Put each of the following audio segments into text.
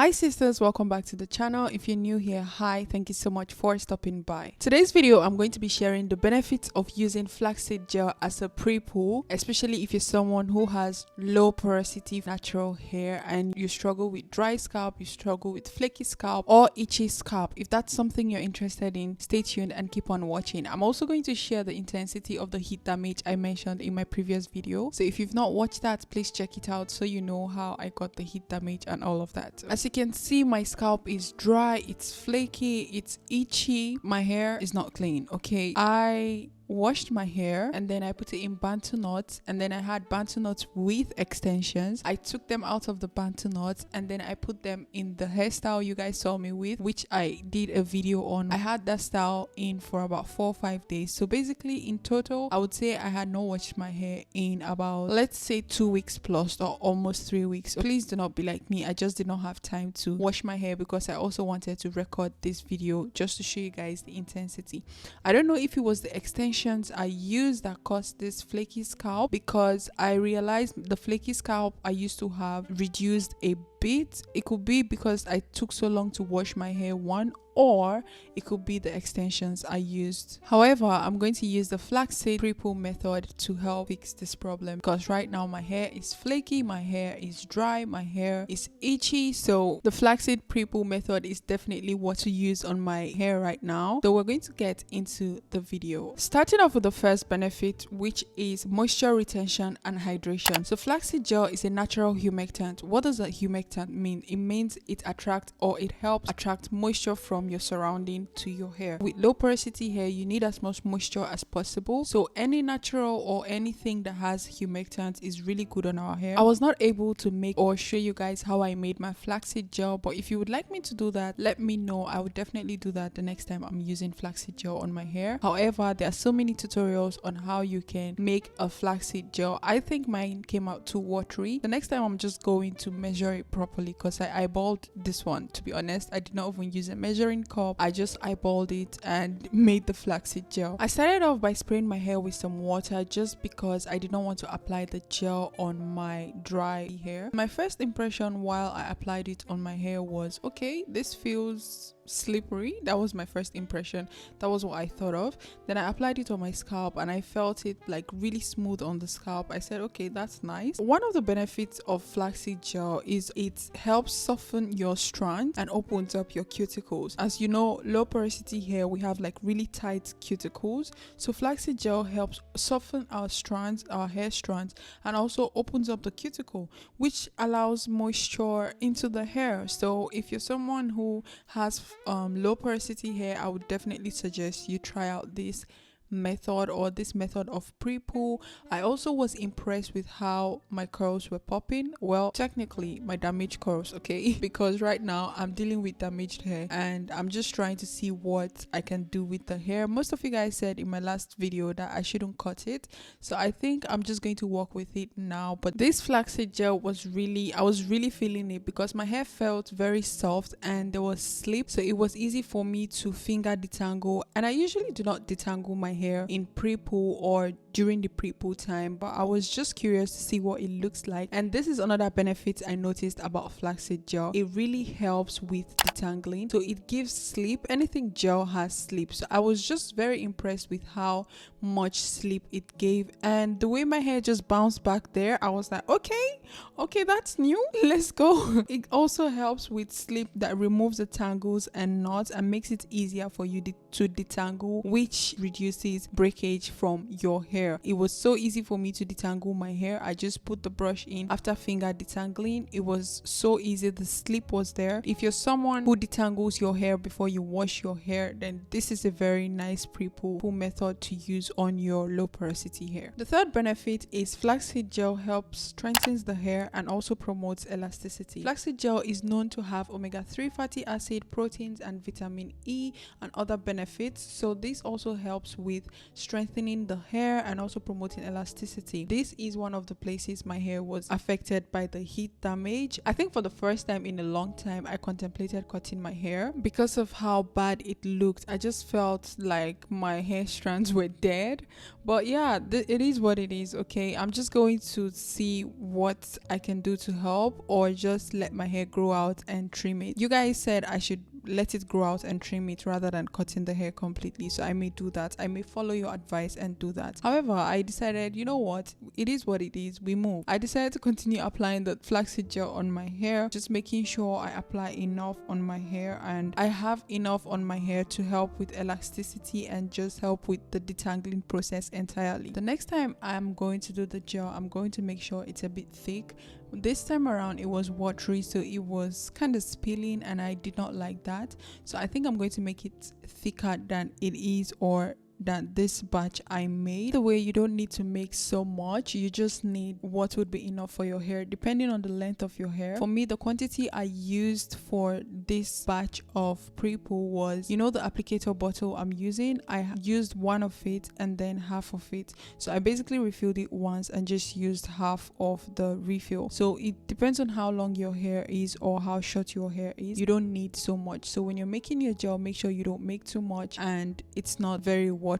Hi sisters, welcome back to the channel. If you're new here, hi, thank you so much for stopping by. Today's video, I'm going to be sharing the benefits of using flaxseed gel as a pre-poo, especially if you're someone who has low porosity natural hair and you struggle with dry scalp, you struggle with flaky scalp or itchy scalp. If that's something you're interested in, stay tuned and keep on watching. I'm also going to share the intensity of the heat damage I mentioned in my previous video. So if you've not watched that, please check it out so you know how I got the heat damage and all of that. As you can see, my scalp is dry, it's flaky, it's itchy, my hair is not clean. Okay, I washed my hair and then I put it in bantu knots, and then I had bantu knots with extensions. I took them out of the bantu knots and then I put them in the hairstyle you guys saw me with, which I did a video on. I had that style in for about 4 or 5 days. So basically in total, I would say I had not washed my hair in about, let's say, 2 weeks plus or almost 3 weeks. So please do not be like me. I just did not have time to wash my hair because I also wanted to record this video just to show you guys the intensity. I don't know if it was the extension I used that caused this flaky scalp, because I realized the flaky scalp I used to have reduced a bit. It could be because I took so long to wash my hair, one, or it could be the extensions I used. However, I'm going to use the flaxseed pre-poo method to help fix this problem, because right now my hair is flaky, my hair is dry, my hair is itchy. So the flaxseed pre-poo method is definitely what to use on my hair right now. So we're going to get into the video, starting off with the first benefit, which is moisture retention and hydration. So flaxseed gel is a natural humectant. What does a humectant mean? It means it attracts, or it helps attract moisture from your surrounding to your hair. With low porosity hair, you need as much moisture as possible. So any natural or anything that has humectant is really good on our hair. I was not able to make or show you guys how I made my flaxseed gel, but if you would like me to do that, let me know. I would definitely do that the next time I'm using flaxseed gel on my hair. However, there are so many tutorials on how you can make a flaxseed gel. I think mine came out too watery. The next time I'm just going to measure it properly, because I eyeballed this one. To be honest, I did not even use a measuring cup. I just eyeballed it and made the flaxseed gel. I started off by spraying my hair with some water just because I did not want to apply the gel on my dry hair. My first impression while I applied it on my hair was, okay, this feels slippery. That was my first impression. That was what I thought of. Then I applied it on my scalp and I felt it like really smooth on the scalp. I said, okay, that's nice. One of the benefits of flaxseed gel is it helps soften your strands and opens up your cuticles. As you know, low porosity hair, we have like really tight cuticles. So flaxseed gel helps soften our strands, our hair strands, and also opens up the cuticle, which allows moisture into the hair. So if you're someone who has low porosity hair, I would definitely suggest you try out this method or this method of pre-poo. I also was impressed with how my curls were popping. Well, technically my damaged curls, okay, because right now I'm dealing with damaged hair and I'm just trying to see what I can do with the hair. Most of you guys said in my last video that I shouldn't cut it, so I think I'm just going to work with it now. But this flaxseed gel was really, I was really feeling it, because my hair felt very soft and there was slip, so it was easy for me to finger detangle. And I usually do not detangle my hair in pre-poo or during the pre-poo time, but I was just curious to see what it looks like. And this is another benefit I noticed about flaxseed gel. It really helps with detangling, so it gives sleep. Anything gel has sleep, so I was just very impressed with how much sleep it gave, and the way my hair just bounced back there, I was like, okay, that's new, let's go. It also helps with sleep, that removes the tangles and knots and makes it easier for you to detangle, which reduces breakage from your hair. It was so easy for me to detangle my hair. I just put the brush in after finger detangling. It was so easy. The sleep was there. If you're someone who detangles your hair before you wash your hair, then this is a very nice pre-poo method to use on your low porosity hair. The third benefit is flaxseed gel helps strengthens the hair and also promotes elasticity. Flaxseed gel is known to have omega-3 fatty acid, proteins, and vitamin E and other benefits. So this also helps with with strengthening the hair and also promoting elasticity. This is one of the places my hair was affected by the heat damage. I think for the first time in a long time I contemplated cutting my hair because of how bad it looked. I just felt like my hair strands were dead. But yeah, it is what it is. Okay, I'm just going to see what I can do to help, or just let my hair grow out and trim it. You guys said I should let it grow out and trim it rather than cutting the hair completely, so I may do that. I may follow your advice and do that. However, I decided, you know what, it is what it is, we move. I decided to continue applying the flaxseed gel on my hair, just making sure I apply enough on my hair, and I have enough on my hair to help with elasticity and just help with the detangling process entirely. The next time I'm going to do the gel, I'm going to make sure it's a bit thick. This time around it was watery, so it was kind of spilling and I did not like that. So I think I'm going to make it thicker than it is, or than this batch I made. The way you don't need to make so much, you just need what would be enough for your hair depending on the length of your hair. For me, the quantity I used for this batch of Prepoo was, you know, the applicator bottle I'm using, I used one of it and then half of it. So I basically refilled it once and just used half of the refill. So it depends on how long your hair is or how short your hair is. You don't need so much. So when you're making your gel, make sure you don't make too much and it's not very watery.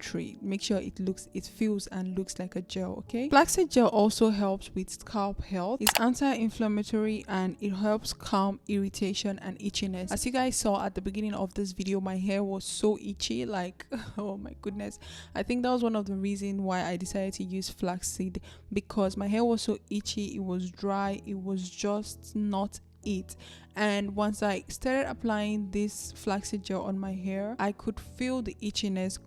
Make sure it feels and looks like a gel. Okay, flaxseed gel also helps with scalp health. It's anti-inflammatory and it helps calm irritation and itchiness. As you guys saw at the beginning of this video, my hair was so itchy, like oh my goodness. I think that was one of the reasons why I decided to use flaxseed, because my hair was so itchy, it was dry, it was just not it. And once I started applying this flaxseed gel on my hair, I could feel the itchiness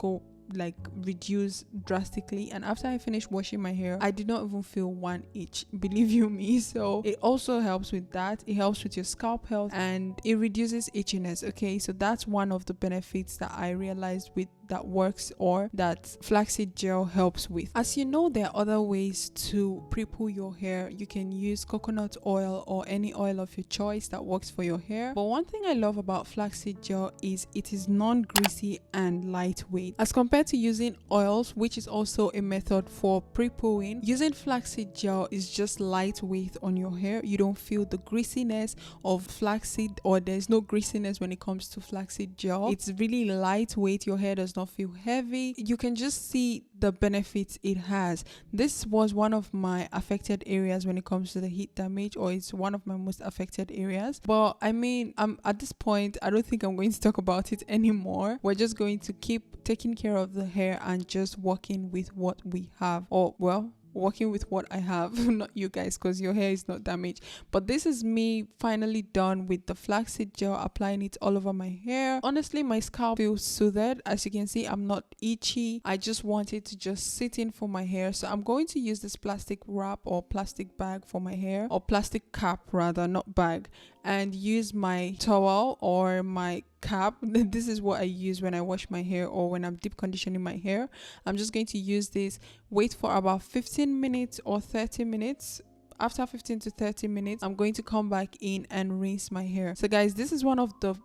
reduce drastically, and after I finished washing my hair, I did not even feel one itch, believe you me. So it also helps with that. It helps with your scalp health and it reduces itchiness. Okay, so that's one of the benefits that I realized with that works, or that flaxseed gel helps with. As you know, there are other ways to pre-poo your hair. You can use coconut oil or any oil of your choice that works for your hair. But one thing I love about flaxseed gel is it is non-greasy and lightweight. As compared to using oils, which is also a method for pre-pooing, using flaxseed gel is just lightweight on your hair. You don't feel the greasiness of flaxseed, or there's no greasiness when it comes to flaxseed gel. It's really lightweight. Your hair does not feel heavy. You can just see the benefits it has. This was one of my affected areas when it comes to the heat damage, or it's one of my most affected areas. But I mean, at this point, I don't think I'm going to talk about it anymore. We're just going to keep taking care of the hair and just working with what we have, or well, working with what I have, not you guys, because your hair is not damaged. But this is me finally done with the flaxseed gel, applying it all over my hair. Honestly, my scalp feels soothed. As you can see, I'm not itchy. I just want it to just sit in for my hair. So I'm going to use this plastic wrap or plastic bag for my hair, or plastic cap rather, not bag, and use my towel or my cap. This is what I use when I wash my hair or when I'm deep conditioning my hair. I'm just going to use this, wait for about 15 minutes or 30 minutes. After 15 to 30 minutes, I'm going to come back in and rinse my hair. So guys, this is one of the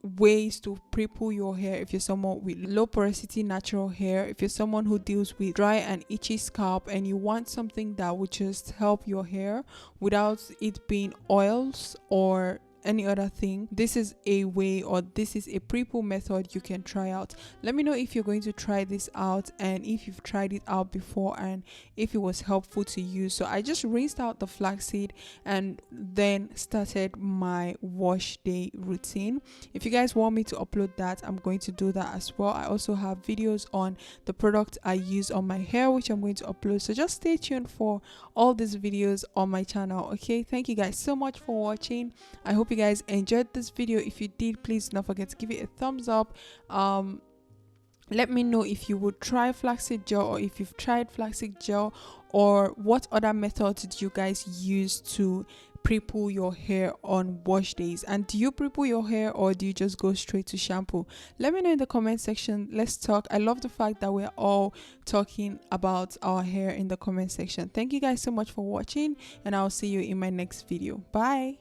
ways to pre-poo your hair if you're someone with low porosity natural hair, if you're someone who deals with dry and itchy scalp and you want something that would just help your hair without it being oils or any other thing. This is a way, or this is a pre-poo method you can try out. Let me know if you're going to try this out and if you've tried it out before and if it was helpful to you. So I just rinsed out the flaxseed and then started my wash day routine. If you guys want me to upload that, I'm going to do that as well. I also have videos on the product I use on my hair, which I'm going to upload, so just stay tuned for all these videos on my channel. Okay, thank you guys so much for watching. I hope you guys enjoyed this video. If you did, please don't forget to give it a thumbs up. Let me know if you would try flaxseed gel, or if you've tried flaxseed gel, or what other methods did you guys use to pre-poo your hair on wash days. And do you pre-poo your hair, or do you just go straight to shampoo? Let me know in the comment section. Let's talk. I love the fact that we're all talking about our hair in the comment section. Thank you guys so much for watching, and I'll see you in my next video. Bye.